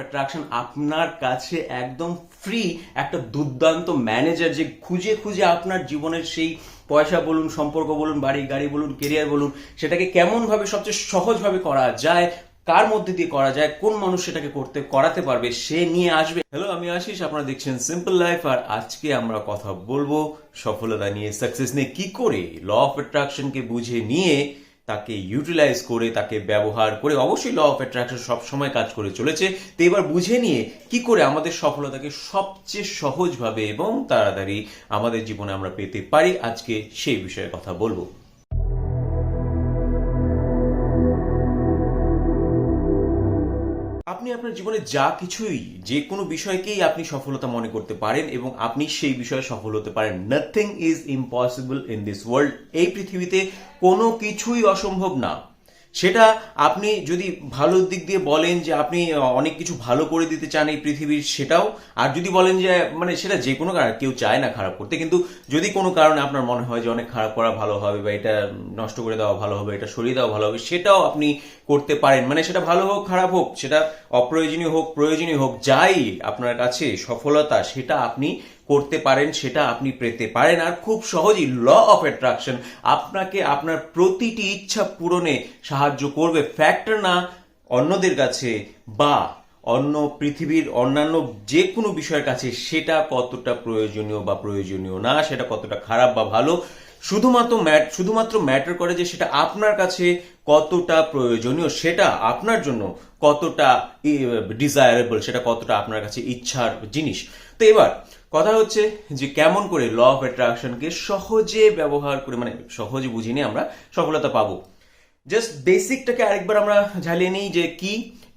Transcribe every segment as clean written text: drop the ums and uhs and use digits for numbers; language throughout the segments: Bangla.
অ্যাট্রাকশন আপনার কাছে একদম ফ্রি একটা দুর্দান্ত ম্যানেজার, যে খুঁজে খুঁজে আপনার জীবনের সেই পয়সা বলুন, সম্পর্ক বলুন, বাড়ি গাড়ি বলুন, কেরিয়ার বলুন, সেটাকে কেমনভাবে সবচেয়ে সহজভাবে করা যায়, কার মধ্যে দিয়ে করা যায়, কোন মানুষ সেটাকে করাতে পারবে, সে নিয়ে আসবে। হ্যালো, আমি আশিস, আপনারা দেখছেন সিম্পল লাইফ। আর আজকে আমরা কথা বলবো সফলতা নিয়ে, সাকসেস নিয়ে, কি করে ল অফ অ্যাট্রাকশনকে বুঝে নিয়ে তাকে ইউটিলাইজ করে, তাকে ব্যবহার করে। অবশ্যই ল অফ অ্যাট্রাকশন সবসময় কাজ করে চলেছে, তো এবার বুঝে নিয়ে কি করে আমাদের সফলতাকে সবচেয়ে সহজভাবে এবং তাড়াতাড়ি আমাদের জীবনে আমরা পেতে পারি, আজকে সেই বিষয়ে কথা বলবো। আপনি আপনার জীবনে যা কিছুই, যে কোনো বিষয়কেই আপনি সফলতা মনে করতে পারেন এবং আপনি সেই বিষয়ে সফল হতে পারেন। Nothing is impossible in this world. এই পৃথিবীতে কোনো কিছুই অসম্ভব না। সেটা আপনি যদি ভালোর দিক দিয়ে বলেন যে আপনি অনেক কিছু ভালো করে দিতে চান এই পৃথিবীর, সেটাও। আর যদি বলেন যে মানে সেটা যে কোনো কারণ, কেউ চায় না খারাপ করতে, কিন্তু যদি কোনো কারণে আপনার মনে হয় যে অনেক খারাপ করা ভালো হবে, বা এটা নষ্ট করে দেওয়া ভালো হবে, এটা সরিয়ে দেওয়া ভালো হবে, সেটাও আপনি করতে পারেন। মানে সেটা ভালো হোক খারাপ হোক, সেটা অপ্রয়োজনীয় হোক প্রয়োজনীয় হোক, যাই আপনার কাছে সফলতা, সেটা আপনি করতে পারেন, সেটা আপনি পেতে পারেন। আর খুব সহজেই ল অফ অ্যাট্রাকশন আপনাকে আপনার প্রতিটি ইচ্ছা পূরণে সাহায্য করবে। ফ্যাক্টর না অন্যদের কাছে বা অন্য পৃথিবীর অন্যান্য যে কোনো বিষয়ের কাছে সেটা কতটা প্রয়োজনীয় বা প্রয়োজনীয় না, সেটা কতটা খারাপ বা ভালো, শুধুমাত্র ম্যাটার করে যে সেটা আপনার কাছে কতটা প্রয়োজনীয়, সেটা আপনার জন্য কতটা ডিজায়ারেবল, সেটা কতটা আপনার কাছে ইচ্ছার জিনিস। তো এবার কথা হচ্ছে যে কেমন করে ল অফ অ্যাট্রাকশনকে সহজে ব্যবহার করে, মানে সহজে বুঝে নিয়ে আমরা সফলতা পাবো। জাস্ট বেসিকটাকে আরেকবার আমরা ঝালিয়ে নিই যে কি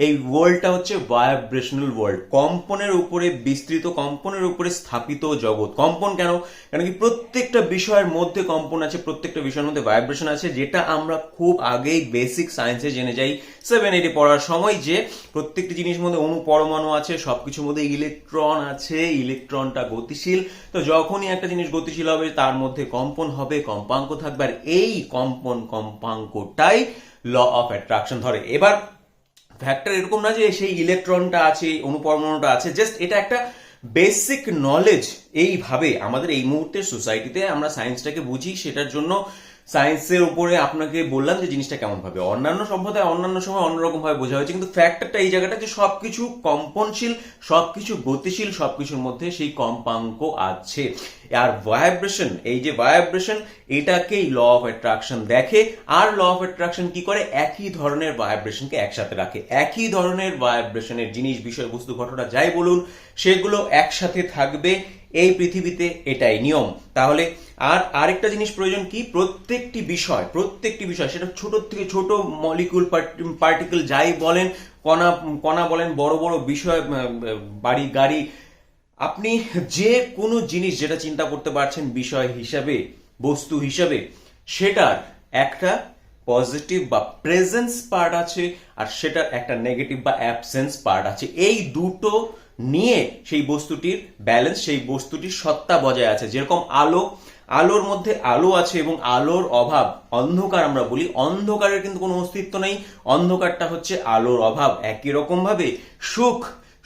এই ওয়ার্ল্ডটা হচ্ছে ভাইব্রেশনাল ওয়ার্ল্ড, কম্পনের উপরে বিস্তৃত, কম্পনের উপরে স্থাপিত জগৎ। কম্পন কেন? কারণ কি প্রত্যেকটা বিষয়ের মধ্যে কম্পন আছে, প্রত্যেকটা বিষয়ের মধ্যে ভাইব্রেশন আছে, যেটা আমরা খুব আগেই বেসিক সায়েন্সে জেনে যাই 7-8 পড়ার সময়, যে প্রত্যেকটি জিনিসের মধ্যে অণু পরমাণু আছে, সবকিছুর মধ্যে ইলেকট্রন আছে, ইলেকট্রনটা গতিশীল। তো যখনই একটা জিনিস গতিশীল হবে তার মধ্যে কম্পন হবে, কম্পাঙ্ক থাকবে, আর এই কম্পাঙ্কটাই ল অফ অ্যাট্রাকশন ধরে। এবার ফ্যাক্টর এরকম না যে সেই ইলেকট্রনটা আছে, অনুপরমাণুটা আছে, জাস্ট এটা একটা বেসিক নলেজ। এইভাবে আমাদের এই মুহূর্তের সোসাইটিতে আমরা সায়েন্সটাকে বুঝি, সেটার জন্য সায়েন্সের উপরে আপনাকে বললাম যে জিনিসটা কেমন ভাবে। অন্যান্য সভ্যতায় অন্যান্য সময় অন্যরকম ভাবে বোঝা হয়েছে, কিন্তু ফ্যাক্টরটা এই জায়গাটা যে সবকিছু কম্পনশীল, সবকিছু গতিশীল, সবকিছুর মধ্যে সেই কম্পাঙ্ক আছে। আর ভাইব্রেশন, এই যে ভাইব্রেশন, এটাকেই ল অফ অ্যাট্রাকশন দেখে। আর ল অফ অ্যাট্রাকশন কি করে? একই ধরনের ভাইব্রেশনকে একসাথে রাখে। একই ধরনের ভাইব্রেশনের জিনিস, বিষয়বস্তু, ঘটনা যাই বলুন, সেগুলো একসাথে থাকবে এই পৃথিবীতে, এটাই নিয়ম। তাহলে আর আরেকটা জিনিস প্রয়োজন কি? প্রত্যেকটি বিষয় সেটা ছোট থেকে ছোট মলিকুল, পার্টিকেল যাই বলেন, কণা কণা বলেন, বড় বড় বিষয়, বাড়ি গাড়ি, আপনি যে কোনো জিনিস যেটা চিন্তা করতে পারছেন বিষয় হিসাবে, বস্তু হিসাবে, সেটার একটা পজিটিভ বা প্রেজেন্স পার্ট আছে, আর সেটার একটা নেগেটিভ বা অ্যাবসেন্স পার্ট আছে। এই দুটো নিয়ে সেই বস্তুটির ব্যালেন্স, সেই বস্তুটির সত্তা বজায় আছে। যেরকম আলোর মধ্যে আলো আছে এবং আলোর অভাব অন্ধকার আমরা বলি, অন্ধকারের কিন্তু কোনো অস্তিত্ব নেই, অন্ধকারটা হচ্ছে আলোর অভাব। একই রকম ভাবে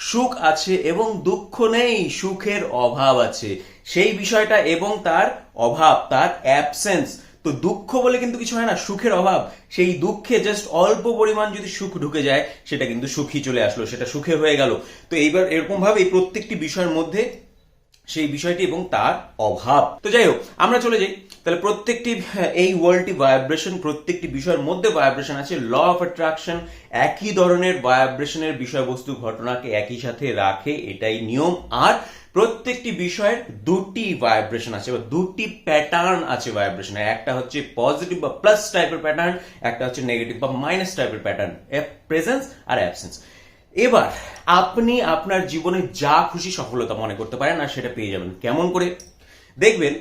সুখ আছে এবং দুঃখ নেই, সুখের অভাব আছে, সেই বিষয়টা এবং তার অভাব, তার অ্যাবসেন্স। তো দুঃখ বলে কিন্তু কিছু হয় না, সুখের অভাব। সেই দুঃখে জাস্ট অল্প পরিমাণ যদি সুখ ঢুকে যায়, সেটা কিন্তু সুখী চলে আসলো, সেটা সুখে হয়ে গেল। তো এইবার এরকম ভাবে প্রত্যেকটি বিষয়ের মধ্যে সেই বিষয়টি এবং তার অভাব। তো যাই হোক, আমরা চলে যাই তাহলে প্রত্যেকটি, এই ওয়ার্ল্ডটি ভাইব্রেশন, প্রত্যেকটি বিষয়ের মধ্যে ভাইব্রেশন আছে। ল অফ অ্যাট্রাকশন একই ধরনের ভাইব্রেশনের বিষয়বস্তু, ঘটনাকে একই সাথে রাখে, এটাই নিয়ম। আর প্রত্যেকটি বিষয়ের দুটি ভাইব্রেশন আছে বা দুটি প্যাটার্ন আছে ভাইব্রেশনে। একটা হচ্ছে পজিটিভ বা প্লাস টাইপের প্যাটার্ন, একটা হচ্ছে নেগেটিভ বা মাইনাস টাইপের প্যাটার্ন, প্রেজেন্স আর অ্যাবসেন্স। এবার আপনি আপনার জীবনে যা খুশি সফলতা মনে করতে পারেন, আর সেটা পেয়ে যাবেন। কেমন করে? দেখবেন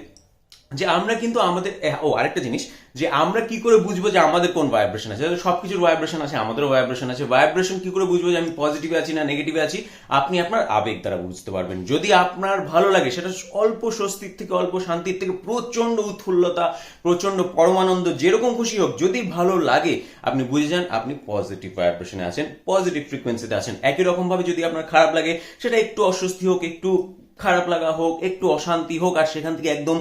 যে আমরা কিন্তু আমাদের আরেকটা জিনিস, যে আমরা কি করে বুঝবো যে আমাদের কোন ভাইব্রেশন আছে? সবকিছুর ভাইব্রেশন আছে, আমাদেরও ভাইব্রেশন আছে। ভাইব্রেশন কি করে বুঝবো যে আমি পজিটিভে আছি না নেগেটিভে আছি? আপনি আপনার আবেগ দ্বারা বুঝতে পারবেন। যদি আপনার ভালো লাগে, সেটা অল্প স্বস্তির থেকে, অল্প শান্তির থেকে প্রচন্ড উৎফুল্লতা, প্রচন্ড পরমানন্দ, যেরকম খুশি হোক, যদি ভালো লাগে আপনি বুঝে যান আপনি পজিটিভ ভাইব্রেশনে আছেন, পজিটিভ ফ্রিকোয়েন্সিতে আছেন। একই রকম ভাবে যদি আপনার খারাপ লাগে, সেটা একটু অস্বস্তি হোক, একটু খারাপ লাগা হোক, একটু অশান্তি হোক, আর সেখান থেকে একদম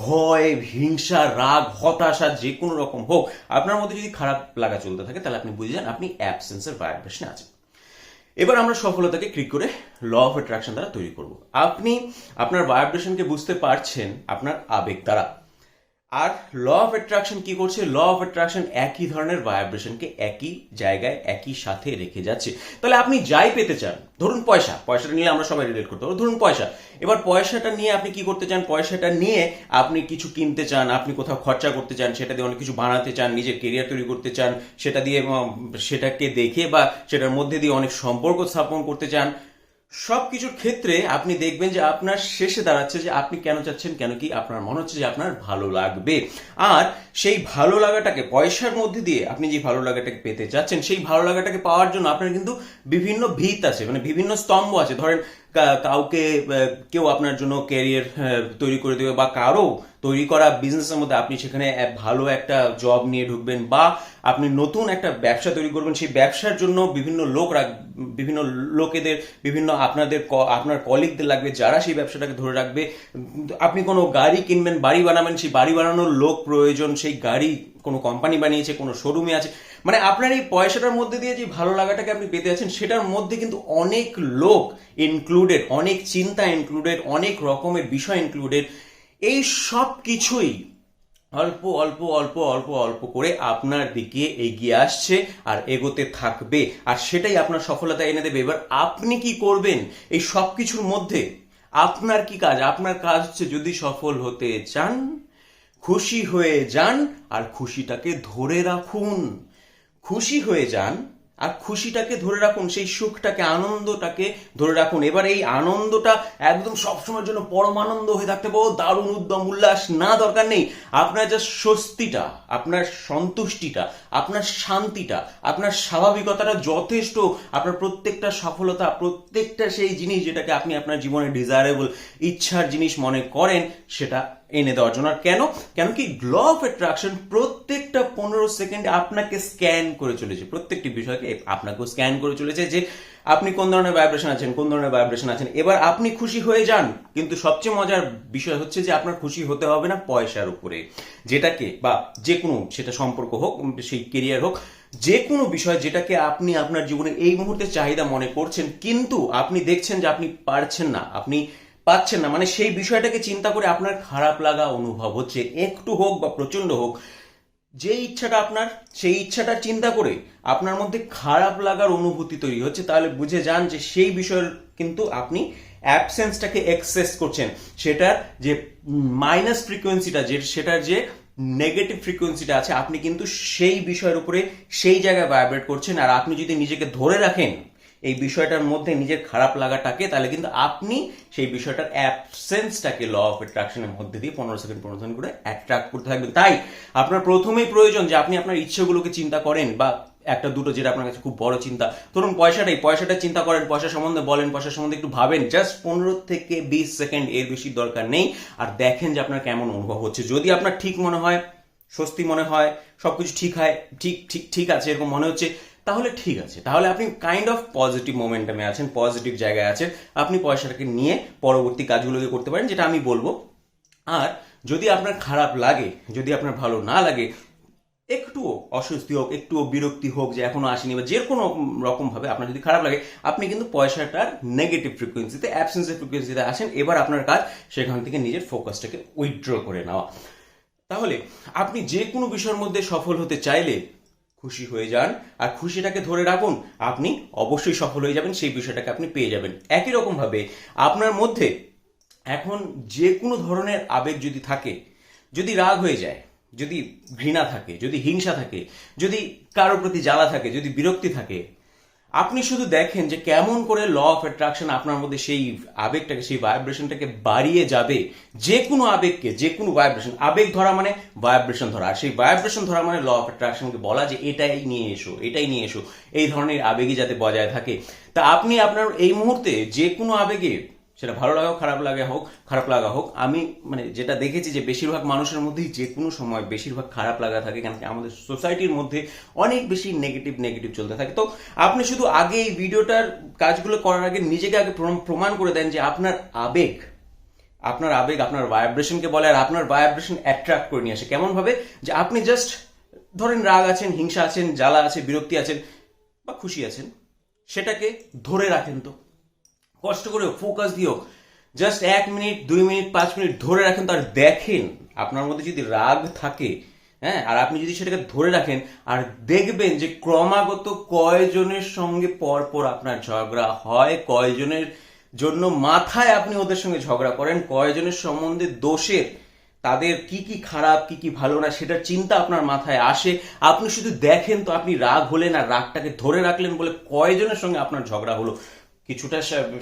ভয়, হিংসা, রাগ, হতাশা যে কোনো রকম হোক, আপনার মধ্যে যদি খারাপ লাগা চলতে থাকে, তাহলে আপনি বুঝে যান আপনি অ্যাবসেন্সের ভাইব্রেশনে আছেন। এবার আমরা সফলতাকে ক্লিক করে ল অফ অ্যাট্রাকশন দ্বারা তৈরি করব। আপনি আপনার ভাইব্রেশনকে বুঝতে পারছেন আপনার আবেগ দ্বারা। আর ল অফ অ্যাট্রাকশন কি করছে? ল অফ অ্যাট্রাকশন একই ধরনের ভাইব্রেশনকে একই জায়গায় একই সাথে রেখে যাচ্ছে। তাহলে আপনি যাই পেতে চান, ধরুন পয়সাটা নিয়ে আমরা সবাই রিলেট করতে পারবো, ধরুন পয়সা। এবার পয়সাটা নিয়ে আপনি কি করতে চান? পয়সাটা নিয়ে আপনি কিছু কিনতে চান, আপনি কোথাও খরচা করতে চান, সেটা দিয়ে অনেক কিছু বানাতে চান, নিজের কেরিয়ার তৈরি করতে চান, সেটা দিয়ে সেটাকে দেখে বা সেটার মধ্যে দিয়ে অনেক সম্পর্ক স্থাপন করতে চান। সবকিছুর ক্ষেত্রে আপনি দেখবেন যে আপনার শেষে দাঁড়াচ্ছে যে আপনি কেন চাচ্ছেন, কেন কি আপনার মনে হচ্ছে যে আপনার ভালো লাগবে। আর সেই ভালো লাগাটাকে পয়সার মধ্যে দিয়ে আপনি যে ভালো লাগাটাকে পেতে চাচ্ছেন, সেই ভালো লাগাটাকে পাওয়ার জন্য আপনার কিন্তু বিভিন্ন ভিত আছে, মানে বিভিন্ন স্তম্ভ আছে। ধরেন কাউকে কেউ আপনার জন্য ক্যারিয়ার তৈরি করে দেবে, বা কারো তৈরি করা বিজনেসের মধ্যে আপনি সেখানে ভালো একটা জব নিয়ে ঢুকবেন, বা আপনি নতুন একটা ব্যবসা তৈরি করবেন। সেই ব্যবসার জন্য বিভিন্ন বিভিন্ন লোকেদের, বিভিন্ন আপনার কলিগদের লাগবে, যারা সেই ব্যবসাটাকে ধরে রাখবে। আপনি কোনো গাড়ি কিনবেন, বাড়ি বানাবেন, সেই বাড়ি বানানোর লোক প্রয়োজন, সেই গাড়ি কোনো কোম্পানি বানিয়েছে, কোনো শোরুমে আছে। মানে আপনার এই পয়সাটার মধ্যে দিয়ে যে ভালো লাগাটাকে আপনি পেতে আছেন, সেটার মধ্যে কিন্তু অনেক লোক ইনক্লুডেড, অনেক চিন্তা ইনক্লুডেড, অনেক রকমের বিষয় ইনক্লুডেড। এই সব কিছুই অল্প অল্প অল্প অল্প অল্প করে আপনার দিকে এগিয়ে আসছে আর এগোতে থাকবে, আর সেটাই আপনার সফলতা এনে দেবে। এবার আপনি কি করবেন এই সব কিছুর মধ্যে? আপনার কি কাজ? আপনার কাজ হচ্ছে, যদি সফল হতে চান, খুশি হয়ে যান আর খুশিটাকে ধরে রাখুন। খুশি হয়ে যান আর খুশিটাকে ধরে রাখুন, সেই সুখটাকে, আনন্দটাকে ধরে রাখুন। এবার এই আনন্দটা একদম সবসময়ের জন্য পরমানন্দ হয়ে থাকতে পারো, দারুণ উদ্যম উল্লাস না, দরকার নেই। আপনার যা স্বস্তিটা, আপনার সন্তুষ্টিটা, আপনার শান্তিটা, আপনার স্বাভাবিকতাটা যথেষ্ট। আপনার প্রত্যেকটা সফলতা, প্রত্যেকটা সেই জিনিস যেটাকে আপনি আপনার জীবনে ডিজায়ারেবল, ইচ্ছার জিনিস মনে করেন, সেটা এনে দেওয়ার জন্য। আর কেন কি ল অফ অ্যাট্রাকশন প্রত্যেকটা 15 সেকেন্ডে আপনাকে স্ক্যান করে চলেছে, প্রত্যেকটি বিষয়কে আপনাকেও স্ক্যান করে চলেছে যে আপনি কোন ধরনের ভাইব্রেশন আছেন, কোন ধরনের ভাইব্রেশন আছেন। এবার আপনি খুশি হয়ে যান, কিন্তু সবচেয়ে মজার বিষয় হচ্ছে যে আপনার খুশি হতে হবে না পয়সার উপরে, যেটাকে, বা যে কোনো, সেটা সম্পর্ক হোক, সেই কেরিয়ার হোক, যে কোনো বিষয় যেটাকে আপনি আপনার জীবনে এই মুহূর্তে চাহিদা মনে করছেন, কিন্তু আপনি দেখছেন যে আপনি পারছেন না, আপনি পাচ্ছেন না, মানে সেই বিষয়টাকে চিন্তা করে আপনার খারাপ লাগা অনুভব হচ্ছে, একটু হোক বা প্রচন্ড হোক। যে ইচ্ছাটা আপনার, সেই ইচ্ছাটা চিন্তা করে আপনার মধ্যে খারাপ লাগার অনুভূতি তৈরি হচ্ছে, তাহলে বুঝে যান যে সেই বিষয়ের কিন্তু আপনি অ্যাবসেন্সটাকে এক্সেস করছেন। সেটার যে মাইনাস ফ্রিকোয়েন্সিটা, সেটার যে নেগেটিভ ফ্রিকোয়েন্সিটা আছে, আপনি কিন্তু সেই বিষয়ের উপরে, সেই জায়গায় ভাইব্রেট করছেন। আর আপনি যদি নিজেকে ধরে রাখেন এই বিষয়টার মধ্যে, নিজের খারাপ লাগাটাকে, তাহলে কিন্তু আপনি সেই বিষয়টার অ্যাবসেন্সটাকে ল অফ অ্যাট্রাকশনের মধ্যে দিয়ে 15 সেকেন্ড করে অ্যাট্রাক্ট করতে থাকবেন। তাই আপনার প্রথমেই প্রয়োজন যে আপনি আপনার ইচ্ছেগুলোকে চিন্তা করেন, বা একটা দুটো যেটা আপনার কাছে খুব বড় চিন্তা, ধরুন পয়সাটা চিন্তা করেন, পয়সা সম্বন্ধে বলেন, পয়সা সম্বন্ধে একটু ভাবেন, জাস্ট 15 থেকে 20 সেকেন্ড, এর বেশি দরকার নেই। আর দেখেন যে আপনার কেমন অনুভব হচ্ছে। যদি আপনার ঠিক মনে হয়, স্বস্তি মনে হয়, সবকিছু ঠিক হয়, ঠিক আছে, এরকম মনে হচ্ছে, তাহলে ঠিক আছে, তাহলে আপনি কাইন্ড অফ পজিটিভ মোমেন্টামে আছেন, পজিটিভ জায়গায় আছেন। আপনি পয়সাটাকে নিয়ে পরবর্তী কাজগুলোকে করতে পারেন, যেটা আমি বলবো। আর যদি আপনার খারাপ লাগে, যদি আপনার ভালো না লাগে, একটুও অস্বস্তি হোক, একটুও বিরক্তি হোক যে এখনো আসেনি, বা যে কোনো রকম ভাবে আপনার যদি খারাপ লাগে, আপনি কিন্তু পয়সাটার নেগেটিভ ফ্রিকোয়েন্সিতে, অ্যাবসেন্সের ফ্রিকোয়েন্সিতে আসেন। এবার আপনার কাজ সেখান থেকে নিজের ফোকাসটাকে উইথড্র করে নেওয়া। তাহলে আপনি যে কোনো বিষয়ের মধ্যে সফল হতে চাইলে খুশি হয়ে যান আর খুশিটাকে ধরে রাখুন, আপনি অবশ্যই সফল হয়ে যাবেন, সেই বিষয়টাকে আপনি পেয়ে যাবেন। একই রকম ভাবে আপনার মধ্যে এখন যে কোনো ধরনের আবেগ যদি থাকে, যদি রাগ হয়ে যায়, যদি ঘৃণা থাকে, যদি হিংসা থাকে, যদি কারোর প্রতি জ্বালা থাকে, যদি বিরক্তি থাকে, আপনি শুধু দেখেন যে কেমন করে ল অফ অ্যাট্রাকশন আপনার মধ্যে সেই আবেগটাকে, সেই ভাইব্রেশনটাকে বাড়িয়ে যাবে। যে কোনো আবেগকে, যে কোনো ভাইব্রেশন, আবেগ ধরা মানে ভাইব্রেশন ধরা, আর সেই ভাইব্রেশন ধরা মানে ল অফ অ্যাট্রাকশনকে বলা যে এটাই নিয়ে এসো, এটাই নিয়ে এসো, এই ধরনের আবেগই যাতে বজায় থাকে। তা আপনি আপনার এই মুহূর্তে যে কোনো আবেগে, সেটা ভালো লাগা হোক, খারাপ লাগা হোক, আমি মানে যেটা দেখেছি যে বেশিরভাগ মানুষের মধ্যেই যে কোনো সময় বেশিরভাগ খারাপ লাগা থাকে, কারণ কি আমাদের সোসাইটির মধ্যে অনেক বেশি নেগেটিভ চলতে থাকে। তো আপনি শুধু আগে এই ভিডিওটার কাজগুলো করার আগে নিজেকে আগে প্রমাণ করে দেন যে আপনার আবেগ আপনার ভাইব্রেশনকে বলে, আর আপনার ভাইব্রেশন অ্যাট্রাক্ট করে নিয়ে আসে। কেমন ভাবে? যে আপনি জাস্ট ধরেন রাগ আছেন, হিংসা আছেন, জ্বালা আছে, বিরক্তি আছেন বা খুশি আছেন, সেটাকে ধরে রাখেন। তো কষ্ট করে ফোকাস দিও, জাস্ট 1 মিনিট, 2 মিনিট, 5 মিনিট ধরে রাখেন। তার দেখেন আপনার মধ্যে যদি রাগ থাকে, হ্যাঁ, আর আপনি যদি সেটাকে ধরে রাখেন, আর দেখবেন যে ক্রমাগত কয়জনের সঙ্গে পরপর আপনার ঝগড়া হয়, কয়জনের জন্য মাথায় আপনি ওদের সঙ্গে ঝগড়া করেন, কয়জনের সম্বন্ধে দোষের, তাদের কি কি খারাপ, কি কি ভালো না সেটার চিন্তা আপনার মাথায় আসে। আপনি শুধু দেখেন তো, আপনি রাগ হলেন আর রাগটাকে ধরে রাখলেন বলে কয়জনের সঙ্গে আপনার ঝগড়া হলো, কিছুটা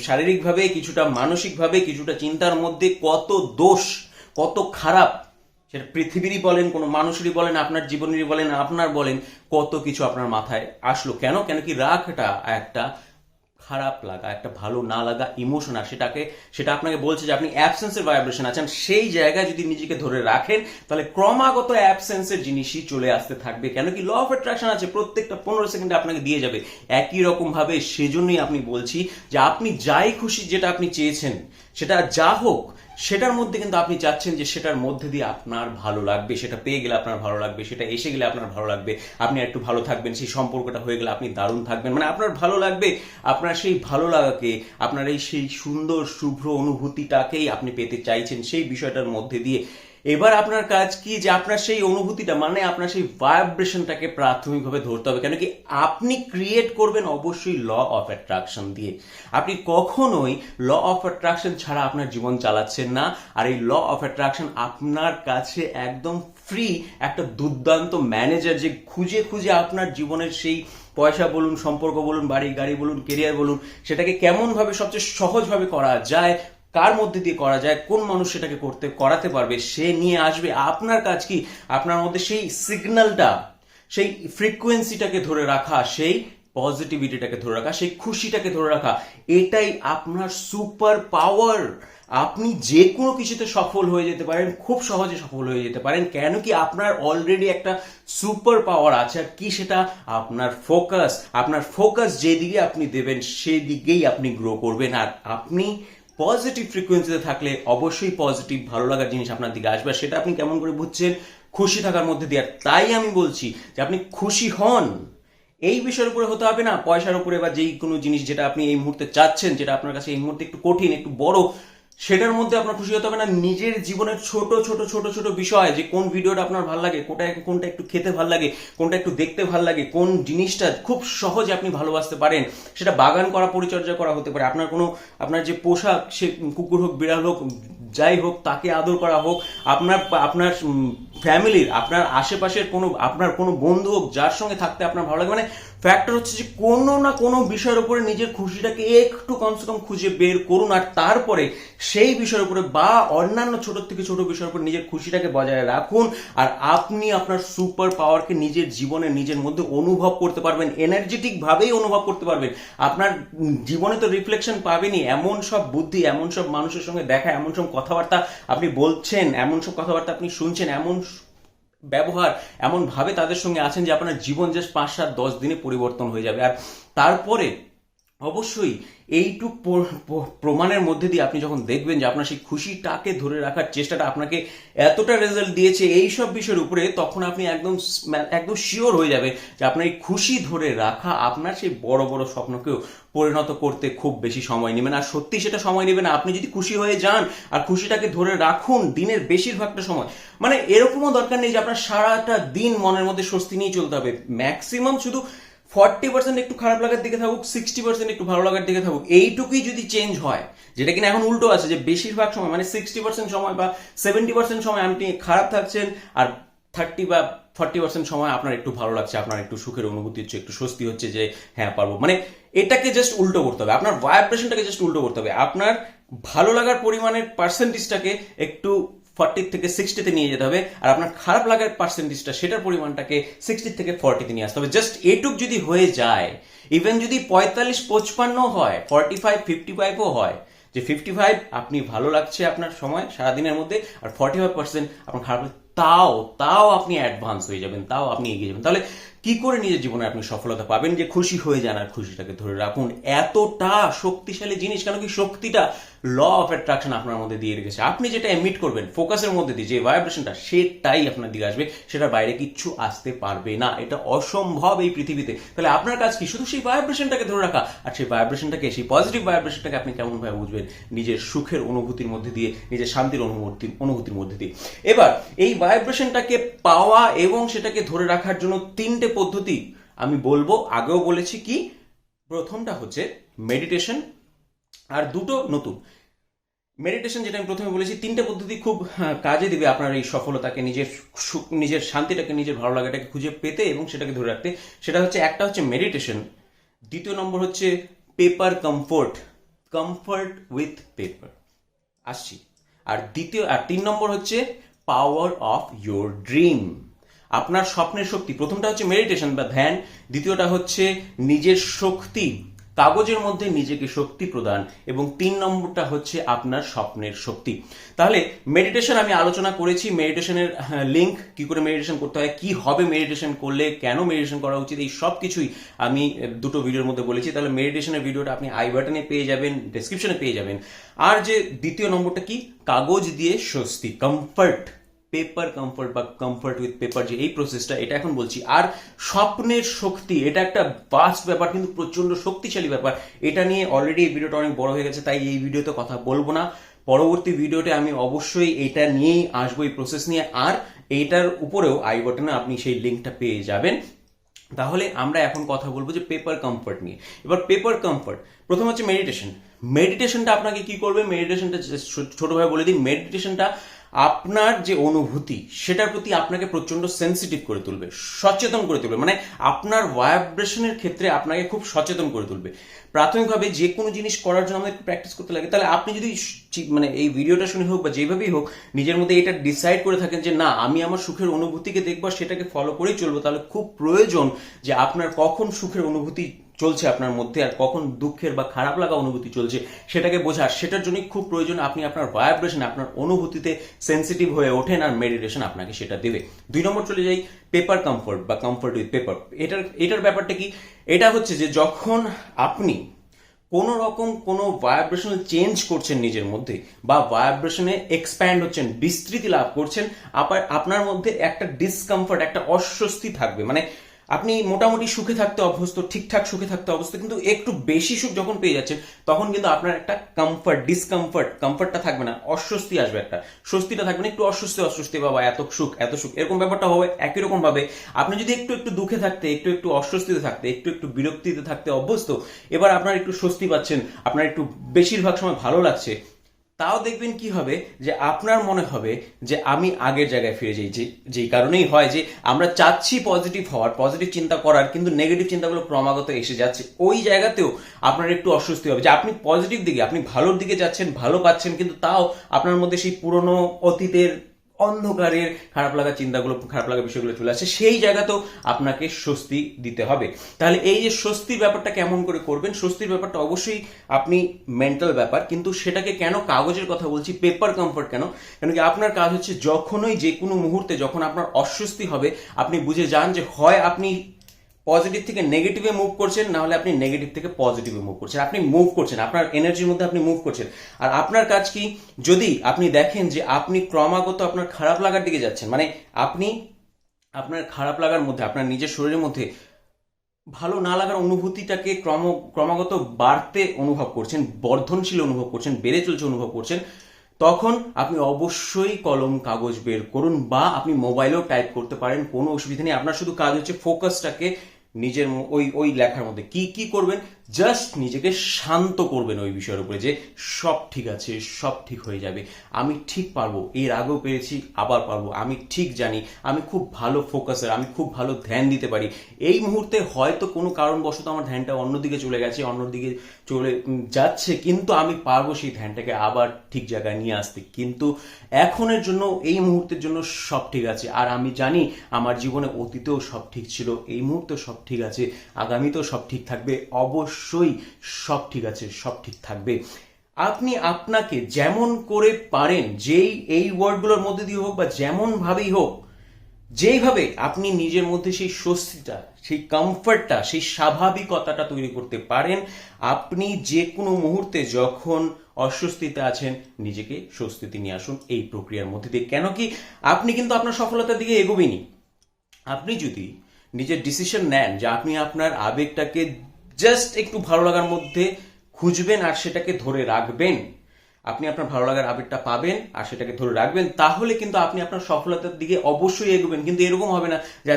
শারীরিকভাবে, কিছুটা মানসিকভাবে, কিছুটা চিন্তার মধ্যে কত দোষ, কত খারাপ, সেটা পৃথিবীরই বলেন, কোনো মানুষেরই বলেন, আপনার জীবনেরই বলেন, আপনার বলেন, কত কিছু আপনার মাথায় আসলো। কেন কি রাগটা একটা খারাপ লাগা, একটা ভালো না লাগা ইমোশন, আর সেটা আপনাকে বলছে যে আপনি অ্যাবসেন্সের ভাইব্রেশন আছেন। সেই জায়গায় যদি নিজেকে ধরে রাখেন, তাহলে ক্রমাগত অ্যাবসেন্সের জিনিসই চলে আসতে থাকবে। কেন কি ল অফ অ্যাট্রাকশন আছে, প্রত্যেকটা 15 সেকেন্ডে আপনাকে দিয়ে যাবে একই রকম ভাবে। সেজন্যই আপনি বলছি যে আপনি যাই খুশি, যেটা আপনি চেয়েছেন, সেটা যা হোক, সেটার মধ্যে কিন্তু আপনি চাচ্ছেন যে সেটার মধ্যে দিয়ে আপনার ভালো লাগবে, সেটা পেয়ে গেলে আপনার ভালো লাগবে, সেটা এসে গেলে আপনার ভালো লাগবে, আপনি একটু ভালো থাকবেন, সেই সম্পর্কটা হয়ে গেলে আপনি দারুণ থাকবেন, মানে আপনার ভালো লাগবে। আপনার সেই ভালো লাগাকে, আপনার সেই সুন্দর শুভ্র অনুভূতিটাকেই আপনি পেতে চাইছেন সেই বিষয়টার মধ্যে দিয়ে। এবার আপনার কাজ কি, যে আপনার সেই অনুভূতিটা, মানে আপনার সেই ভাইব্রেশনটাকে প্রাথমিকভাবে ধরতে হবে। কেন কি আপনি ক্রিয়েট করবেন অবশ্যই ল অফ অ্যাট্রাকশন দিয়ে। আপনি কখনোই ল অফ অ্যাট্রাকশন ছাড়া আপনার জীবন চালাচ্ছেন না। আর এই ল অফ অ্যাট্রাকশন আপনার কাছে একদম ফ্রি একটা দুর্দান্ত ম্যানেজার, যে খুঁজে খুঁজে আপনার জীবনের সেই পয়সা বলুন, সম্পর্ক বলুন, বাড়ি গাড়ি বলুন, কেরিয়ার বলুন, সেটাকে কেমনভাবে সবচেয়ে সহজভাবে করা যায়, কার মধ্যে দিয়ে করা যায়, কোন মানুষ সেটাকে করাতে পারবে, সে নিয়ে আসবে। আপনার কাজ কি, আপনার মধ্যে সেই সিগন্যালটা, সেই ফ্রিকোয়েন্সিটাকে ধরে রাখা, সেই পজিটিভিটিটাকে ধরে রাখা, সেই খুশিটাকে ধরে রাখা। এটাই আপনার সুপার পাওয়ার। আপনি যে কোনো কিছুতে সফল হয়ে যেতে পারেন, খুব সহজে সফল হয়ে যেতে পারেন। কেন কি আপনার অলরেডি একটা সুপার পাওয়ার আছে। আর কি সেটা? আপনার ফোকাস। আপনার ফোকাস যেদিকে আপনি দেবেন, সেদিকেই আপনি গ্রো করবেন। আর আপনি পজিটিভ ফ্রিকোয়েন্সিতে থাকলে অবশ্যই পজিটিভ ভালো লাগার জিনিস আপনার দিকে আসবে। সেটা আপনি কেমন করে বুঝছেন? খুশি থাকার মধ্যে দিয়ে। তাই আমি বলছি যে আপনি খুশি হন। এই বিষয়ের উপরে হতে হবে না পয়সার উপরে, বা যেই কোনো জিনিস যেটা আপনি এই মুহূর্তে চাচ্ছেন, যেটা আপনার কাছে এই মুহূর্তে একটু কঠিন, একটু বড়, সেটার মধ্যে আপনার খুশি হতে হবে না। নিজের জীবনের ছোট ছোট ছোট ছোট বিষয়, যে কোন ভিডিওটা আপনার ভালো লাগে, কোনটা একটু খেতে ভালো লাগে, কোনটা একটু দেখতে ভালো লাগে, কোন জিনিসটা খুব সহজে আপনি ভালোবাসতে পারেন, সেটা বাগান করা, পরিচর্যা করা হতে পারে। আপনার যে পোশাক, সে কুকুর হোক, বিড়াল হোক, যাই হোক, তাকে আদর করা হোক, আপনার ফ্যামিলির, আপনার আশেপাশের আপনার কোনো বন্ধু হোক, যার সঙ্গে থাকতে আপনার ভালো লাগে। মানে ফ্যাক্টর হচ্ছে যে কোনো না কোনো বিষয়ের উপরে নিজের খুশিটাকে একটু কমসে কম খুঁজে বের করুন, আর তারপরে সেই বিষয়ের উপরে বা অন্যান্য ছোট থেকে ছোট বিষয়ের উপর নিজের খুশিটাকে বজায় রাখুন। আর আপনি আপনার সুপার পাওয়ারকে নিজের জীবনে, নিজের মধ্যে অনুভব করতে পারবেন, এনার্জেটিক ভাবেই অনুভব করতে পারবেন। আপনার জীবনে তো রিফ্লেকশন পাবেনই। এমন সব বুদ্ধি, এমন সব মানুষের সঙ্গে দেখা, এমন সব কথাবার্তা আপনি বলছেন, এমন সব কথাবার্তা আপনি শুনছেন, এমন ব্যবহার, এমন ভাবে তাদের সঙ্গে আছেন যে আপনার জীবন জাস্ট 5-7-10 দিনে পরিবর্তন হয়ে যাবে। আর তারপরে অবশ্যই এইটুক প্রমাণের মধ্যে দিয়ে আপনি যখন দেখবেন যে আপনার সেই খুশিটাকে ধরে রাখার চেষ্টাটা আপনাকে এতটা রেজাল্ট দিয়েছে এই সব বিষয়ের উপরে, তখন আপনি একদম শিওর হয়ে যাবে যে আপনার এই খুশি ধরে রাখা আপনার সেই বড় বড় স্বপ্নকেও পরিণত করতে খুব বেশি সময় নেবে না। আর সত্যি সেটা সময় নেবে না। আপনি যদি খুশি হয়ে যান আর খুশিটাকে ধরে রাখুন দিনের বেশিরভাগটা সময়, মানে এরকমও দরকার নেই যে আপনার সারাটা দিন মনের মধ্যে স্বস্তি নিয়ে চলতে হবে। ম্যাক্সিমাম শুধু 40% একটু খারাপ লাগার দিকে থাকুক, 60% একটু ভালো লাগার দিকে থাকুক, এইটুকুই যদি চেঞ্জ হয়, যেটা কিনা এখন উল্টো আছে, যে বেশিরভাগ সময় মানে 60% সময় বা 70% সময় আপনি খারাপ থাকছেন, আর 30 বা 40% সময় আপনার একটু ভালো লাগছে, আপনার একটু সুখের অনুভূতি হচ্ছে, একটু স্বস্তি হচ্ছে যে হ্যাঁ পারবো, মানে এটাকে জাস্ট উল্টো করতে হবে, আপনার ভাইব্রেশনটাকে জাস্ট উল্টো করতে হবে, আপনার ভালো লাগার পরিমাণের পার্সেন্টেজটাকে একটু 40 থেকে 60-তে নিয়ে যেতে হবে, আর আপনার খারাপ লাগার পার্সেন্টেজটা সেটার পরিমাণটাকে 60 থেকে 40-তে নিয়ে আসতে হবে। জাস্ট এটুক যদি হয়ে যায়, ইভেন যদি 45-55 হয়, 45-55ও হয়, যে 55 আপনি ভালো লাগছে আপনার সময় সারাদিনের মধ্যে, আর 45% আপনার খারাপ, তাও আপনি অ্যাডভান্স হয়ে যাবেন, তাও আপনি এগিয়ে যাবেন। তাহলে কি করে নিজের জীবনে আপনি সফলতা পাবেন? যে খুশি হয়ে যান আর খুশিটাকে ধরে রাখুন। এতটা শক্তিশালী জিনিস, কেন কি শক্তিটা ল অফ অ্যাট্রাকশন আপনার মধ্যে দিয়ে রেখেছে। আপনি যেটা এমিট করবেন ফোকাসের মধ্যে দিয়ে, যে ভাইব্রেশনটা, সেটাই আপনার দিকে আসবে, সেটার বাইরে কিচ্ছু আসতে পারবে না। এটা অসম্ভব এই পৃথিবীতে। তাহলে আপনার কাজ কি? শুধু সেই ভাইব্রেশনটাকে ধরে রাখা, আর সেই ভাইব্রেশনটাকে, সেই পজিটিভ ভাইব্রেশনটাকে আপনি কেমন ভাবে বুঝবেন? নিজের সুখের অনুভূতির মধ্যে দিয়ে, নিজের শান্তির অনুভূতির মধ্যে দিয়ে। এবার এই ভাইব্রেশনটাকে পাওয়া এবং সেটাকে ধরে রাখার জন্য 3টে পদ্ধতি আমি বলবো, আগেও বলেছি। কি? প্রথমটা হচ্ছে মেডিটেশন, আর দুটো নতুন। মেডিটেশন যেটা আমি প্রথমে বলেছি, 3টে পদ্ধতি খুব কাজে দিবে আপনার এই সফলতাকে, নিজের শান্তিটাকে, নিজের ভালো লাগাটাকে খুঁজে পেতে এবং সেটাকে ধরে রাখতে। সেটা হচ্ছে, একটা হচ্ছে মেডিটেশন, দ্বিতীয় নম্বর হচ্ছে paper comfort, comfort with paper, আসছি, আর 3 নম্বর হচ্ছে পাওয়ার অফ ইয়োর ড্রিম, আপনার স্বপ্নের শক্তি। প্রথমটা হচ্ছে মেডিটেশন বা ধ্যান, দ্বিতীয়টা হচ্ছে নিজের শক্তি, কাগজের মধ্যে নিজেকে শক্তি প্রদান, এবং 3 নম্বরটা হচ্ছে আপনার স্বপ্নের শক্তি। তাহলে মেডিটেশন আমি আলোচনা করেছি, মেডিটেশনের লিঙ্ক, কি করে মেডিটেশন করতে হয়, কি হবে মেডিটেশন করলে, কেন মেডিটেশন করা উচিত, এই সব কিছুই আমি দুটো ভিডিওর মধ্যে বলেছি। তাহলে মেডিটেশনের ভিডিওটা আপনি আই বাটনে পেয়ে যাবেন, ডেসক্রিপশনে পেয়ে যাবেন। আর যে দ্বিতীয় নম্বরটা কি, কাগজ দিয়ে স্বস্তি, কমফর্ট, পেপার কমফর্ট বা কমফর্ট উইথ পেপার, যে এই প্রসেসটা, এটা এখন বলছি। আর স্বপ্নের শক্তি, এটা একটা বাস্ট ব্যাপার, কিন্তু প্রচন্ড শক্তিশালী ব্যাপার। এটা নিয়ে অলরেডি এই ভিডিওটা অনেক বড় হয়ে গেছে, তাই এই ভিডিওতে কথা বলবো না। পরবর্তী ভিডিওতে আমি অবশ্যই এটা নিয়েই আসবো, এই প্রসেস নিয়ে, আর এইটার উপরেও আই বাটনে আপনি সেই লিঙ্কটা পেয়ে যাবেন। তাহলে আমরা এখন কথা বলবো যে পেপার কমফর্ট নিয়ে। এবার পেপার কমফর্ট, প্রথম হচ্ছে মেডিটেশন। মেডিটেশনটা আপনাকে কি করবে? মেডিটেশনটা ছোটভাবে বলে দিই, মেডিটেশনটা আপনার যে অনুভূতি সেটার প্রতি আপনাকে প্রচন্ড সেন্সিটিভ করে তুলবে, সচেতন করে তুলবে, মানে আপনার ভাইব্রেশনের ক্ষেত্রে আপনাকে খুব সচেতন করে তুলবে। প্রাথমিকভাবে যে কোনো জিনিস করার জন্য আমাদের প্র্যাকটিস করতে লাগে। তাহলে আপনি যদি মানে এই ভিডিওটা শুনে হোক বা যেভাবেই হোক, নিজের মধ্যে এটা ডিসাইড করে থাকেন যে না, আমি আমার সুখের অনুভূতিকে দেখবো, সেটাকে ফলো করেই চলবো, তাহলে খুব প্রয়োজন যে আপনার কখন সুখের অনুভূতি চলছে আপনার মধ্যে, আর কখন দুঃখের বা খারাপ লাগা অনুভূতি চলছে সেটাকে বোঝার, সেটার জন্য খুব প্রয়োজন আপনি আপনার ভাইব্রেশন, আপনার অনুভূতিতে সেন্সিটিভ হয়ে ওঠেন, আর মেডিটেশন আপনাকে সেটা দেবে। 2 নম্বর চলে যাই, পেপার কমফর্ট বা কমফর্ট উইথ পেপার। এটার ব্যাপারটা কি? এটা হচ্ছে যে যখন আপনি কোন রকম কোনো ভাইব্রেশনাল চেঞ্জ করছেন নিজের মধ্যে, বা ভাইব্রেশনে এক্সপ্যান্ড হচ্ছেন, বিস্তৃতি লাভ করছেন, আপনার মধ্যে একটা ডিসকমফর্ট, একটা অস্বস্তি থাকবে। মানে আপনি মোটামুটি সুখে থাকতে অভ্যস্ত, ঠিকঠাক সুখে থাকতে অভ্যস্ত, কিন্তু একটু বেশি সুখ যখন পেয়ে যাচ্ছেন, তখন কিন্তু আপনার একটা ডিসকমফর্ট, কমফর্টটা থাকবে না, অস্বস্তি আসবে, একটা স্বস্তিটা থাকবে না, একটু অস্বস্তি, বাবা এত সুখ এরকম ব্যাপারটা হবে। একই রকম ভাবে আপনি যদি একটু দুঃখে থাকতে, একটু অস্বস্তিতে থাকতে, একটু বিরক্তিতে থাকতে অভ্যস্ত, এবার আপনার একটু স্বস্তি পাচ্ছেন, আপনার একটু বেশিরভাগ সময় ভালো লাগছে, তাও দেখবেন কি হবে, যে আপনার মনে হবে যে আমি আগের জায়গায় ফিরে যাই। যেই কারণেই হয় যে আমরা চাচ্ছি পজিটিভ হওয়ার, পজিটিভ চিন্তা করার, কিন্তু নেগেটিভ চিন্তাগুলো ক্রমাগত এসে যাচ্ছে, ওই জায়গাতেও আপনার একটু অস্বস্তি হবে, যে আপনি পজিটিভ দিকে, আপনি ভালোর দিকে যাচ্ছেন, ভালো পাচ্ছেন, কিন্তু তাও আপনার মধ্যে সেই পুরনো অতীতের অন্ধকারের খারাপ লাগা চিন্তাগুলো, খারাপ লাগা বিষয়গুলো চলে আসছে, সেই জায়গাতেও আপনাকে স্বস্তি দিতে হবে। তাহলে এই যে স্বস্তির ব্যাপারটা কেমন করে করবেন? স্বস্তির ব্যাপারটা অবশ্যই আপনি মেন্টাল ব্যাপার, কিন্তু সেটাকে কেন কাগজের কথা বলছি, পেপার কমফর্ট কেন? কেন কি আপনার কাজ হচ্ছে, যখনই যে কোনো মুহূর্তে যখন আপনার অস্বস্তি হবে, আপনি বুঝে যান যে হয় আপনি পজিটিভ থেকে নেগেটিভে মুভ করছেন, না হলে আপনি নেগেটিভ থেকে পজিটিভে মুভ করছেন, আপনি মুভ করছেন, আপনার এনার্জির মধ্যে আপনি মুভ করছেন। আর আপনার কাজ কি? যদি আপনি দেখেন যে আপনি ক্রমাগত আপনার খারাপ লাগার দিকে যাচ্ছেন, মানে আপনি আপনার খারাপ লাগার মধ্যে, আপনার নিজের শরীরের মধ্যে ভালো না লাগার অনুভূতিটাকে ক্রমাগত বাড়তে অনুভব করছেন, বর্ধনশীল অনুভব করছেন, বেড়ে চলছে অনুভব করছেন, তখন আপনি অবশ্যই কলম কাগজ বের করুন, বা আপনি মোবাইলেও টাইপ করতে পারেন, কোনো অসুবিধা নেই। আপনার শুধু কাজ হচ্ছে ফোকাসটাকে নিজের ওই লেখার মধ্যে কি করবেন, জাস্ট নিজেকে শান্ত করবেন ওই বিষয়ের উপরে যে সব ঠিক আছে, সব ঠিক হয়ে যাবে, আমি ঠিক পারবো, এর আগেও পেরেছি আবার পারবো, আমি ঠিক জানি, আমি খুব ভালো ফোকাসের, আমি খুব ভালো ধ্যান দিতে পারি। এই মুহূর্তে হয়তো কোনো কারণবশত আমার ধ্যানটা অন্যদিকে চলে গেছে, অন্যদিকে চলে যাচ্ছে, কিন্তু আমি পারবো সেই ধ্যানটাকে আবার ঠিক জায়গায় নিয়ে আসতে। কিন্তু এখনের জন্য, এই মুহূর্তের জন্য সব ঠিক আছে। আর আমি জানি আমার জীবনে অতীতেও সব ঠিক ছিল, এই মুহূর্তেও সব ঠিক আছে, আগামীতেও সব ঠিক থাকবে, অবশ্যই সব ঠিক আছে, সব ঠিক থাকবে। আপনি আপনাকে যেমন করে পারেন, যেই এই ওয়ার্ডগুলোর মধ্যে দিয়ে হোক বা যেমন ভাবেই হোক, যেইভাবে আপনি নিজের মধ্যে সেই স্বস্তিটা, সেই কমফর্টটা, সেই স্বাভাবিকতাটা তৈরি করতে পারেন, আপনি যে কোনো মুহূর্তে যখন অস্বস্তিতে আছেন, নিজেকে স্বস্তিতে নিয়ে আসুন এই প্রক্রিয়ার মধ্যে দিয়ে। কেন কি, আপনি কিন্তু আপনার সফলতার দিকে এগোবেনই। আপনি যদি নিজের ডিসিশন নেন যে আপনি আপনার আবেগটাকে জাস্ট একটু ভালো লাগার মধ্যে খুঁজবেন আর সেটাকে ধরে রাখবেন, আপনি আপনার ভালো লাগার আবেগটা পাবেন আর সেটাকে ধরে রাখবেন, তাহলে কিন্তু আপনি আপনার সফলতার দিকে অবশ্যই এগোবেন। কিন্তু এরকম হবে না যে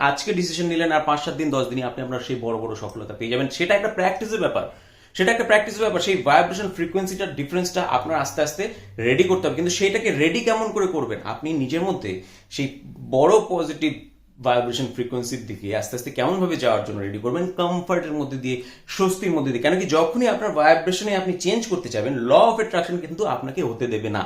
আজকে ডিসিশন নিলেন আর 5-7 দিন 10 দিনই আপনি আপনার সেই বড় বড় সফলতা পেয়ে যাবেন। সেটা একটা প্র্যাকটিসের ব্যাপার, সেই ভাইব্রেশন ফ্রিকোয়েন্সিটার ডিফারেন্সটা আপনার আস্তে আস্তে রেডি করতে হবে। কিন্তু সেইটাকে রেডি কেমন করে করবেন, আপনি নিজের মধ্যে সেই বড় পজিটিভ ভাইব্রেশন ফ্রিকোয়েন্সির দিকে আস্তে আস্তে কেমন ভাবে যাওয়ার জন্য রেডি করবেন, কমফর্টের মধ্যে দিয়ে, স্বস্তির মধ্যে দিয়ে। কেন কি, যখনই আপনার ভাইব্রেশনে আপনি চেঞ্জ করতে যাবেন, ল অফ অ্যাট্রাকশন কিন্তু আপনাকে হতে দেবে না।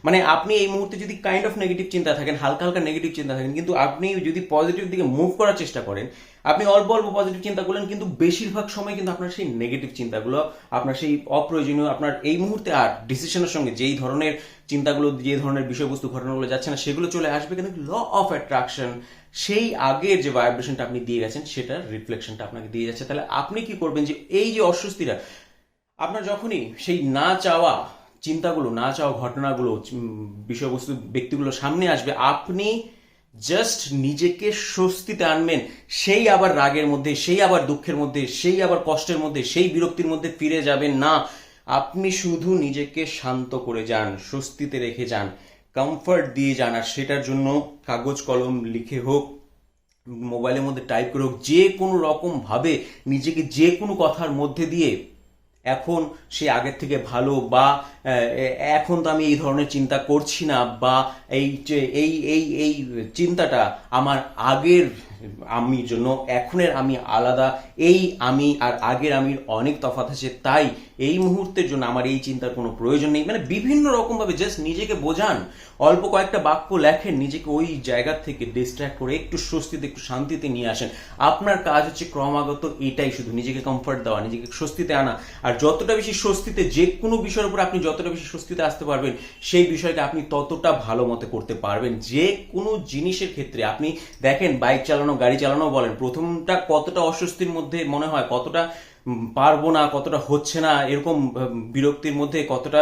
মানে আপনি এই মুহূর্তে যদি কাইন্ড অফ নেগেটিভ চিন্তা থাকেন, হালকা হালকা নেগেটিভ চিন্তা থাকেন, কিন্তু আপনি যদি পজিটিভ দিকে মুভ করার চেষ্টা করেন, আপনি অল্প অল্প পজিটিভ চিন্তা করলেন, কিন্তু বেশিরভাগ সময় কিন্তু আপনার সেই নেগেটিভ চিন্তাগুলো, আপনার সেই অপ্রয়োজনীয়, আপনার এই মুহূর্তে আর ডিসিশনের সঙ্গে যেই ধরনের চিন্তাগুলো, যে ধরনের বিষয়বস্তু, ঘটনাগুলো যাচ্ছে না, সেগুলো চলে আসবে। কিন্তু ল অফ অ্যাট্রাকশন সেই আগের যে ভাইব্রেশনটা আপনি দিয়ে গেছেন, সেটার রিফ্লেকশনটা আপনাকে দিয়ে যাচ্ছে। তাহলে আপনি কি করবেন, যে এই যে অস্বস্তিটা আপনার যখনই সেই না চাওয়া চিন্তাগুলো, না চাওয়া ঘটনাগুলো, বিষয়বস্তু, ব্যক্তিগুলো সামনে আসবে, আপনি জাস্ট নিজেকে স্বস্তিতে আনবেন। সেই আবার রাগের মধ্যে, সেই আবার দুঃখের মধ্যে, সেই আবার কষ্টের মধ্যে, সেই বিরক্তির মধ্যে ফিরে যাবেন না। আপনি শুধু নিজেকে শান্ত করে যান, স্বস্তিতে রেখে যান, কমফর্ট দিয়ে যান। আর সেটার জন্য কাগজ কলম লিখে হোক, মোবাইলের মধ্যে টাইপ করে হোক, যে কোনো রকম ভাবে নিজেকে যে কোনো কথার মধ্যে দিয়ে, এখন সে আগের থেকে ভালো, বা এখন তো আমি এই ধরনের চিন্তা করছি না, বা এই যে এই চিন্তাটা আমার আগের আমির জন্য, এখনের আমি আলাদা, এই আমি আর আগের আমির অনেক তফাৎ আছে, তাই এই মুহূর্তের জন্য আমার এই চিন্তার কোনো প্রয়োজন নেই। মানে বিভিন্ন রকম ভাবে জাস্ট নিজেকে বোঝান, অল্প কয়েকটা বাক্য লেখেন, নিজেকে ওই জায়গা থেকে ডিস্ট্র্যাক্ট করে একটু স্বস্তিতে, একটু শান্তিতে নিয়ে আসেন। আপনার কাজ হচ্ছে ক্রমাগত এটাই, শুধু নিজেকে কমফর্ট দেওয়া, নিজেকে স্বস্তিতে আনা। আর যতটা বেশি স্বস্তিতে, যে কোনো বিষয়ের উপর আপনি যতটা বেশি স্বস্তিতে আসতে পারবেন, সেই বিষয়টা আপনি ততটা ভালো মতো করতে পারবেন। যে কোনো জিনিসের ক্ষেত্রে আপনি দেখেন, বাইক চালানো, গাড়ি চালানো বলেন, প্রথমটা কতটা অস্বস্তির মধ্যে মনে হয়, কতটা পারবো না, কতটা হচ্ছে না, এরকম বিরক্তির মধ্যে, কতটা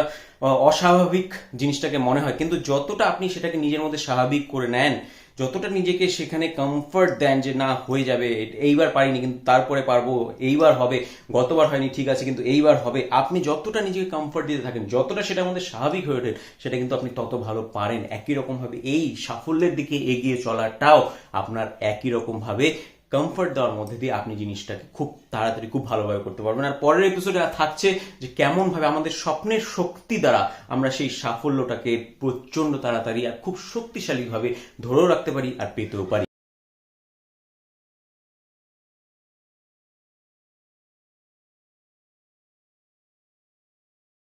অস্বাভাবিক জিনিসটাকে মনে হয়। কিন্তু যতটা আপনি সেটাকে নিজের মধ্যে স্বাভাবিক করে নেন, যতটা নিজেকে সেখানে কমফর্ট দেন যে না, হয়ে যাবে, এইবার পারিনি কিন্তু তারপরে পারবো, এইবার হবে, গতবার হয়নি ঠিক আছে কিন্তু এইবার হবে, আপনি যতটা নিজেকে কমফর্ট দিতে থাকেন, যতটা সেটার মধ্যে স্বাভাবিক হয়ে ওঠে, সেটা কিন্তু আপনি তত ভালো পারেন। একই রকম ভাবে এই সাফল্যের দিকে এগিয়ে চলাটাও আপনার একই রকম ভাবে কমফর্ট দেওয়ার মধ্যে দিয়ে আপনি জিনিসটাকে খুব তাড়াতাড়ি, খুব ভালোভাবে করতে পারবেন। আর পরের এপিসোডে থাকছে যে কেমন ভাবে আমাদের স্বপ্নের শক্তি দ্বারা আমরা সেই সাফল্যটাকে প্রচন্ড তাড়াতাড়ি আর খুব শক্তিশালী ভাবে ধরেও রাখতে পারি আর পেতেও পারি।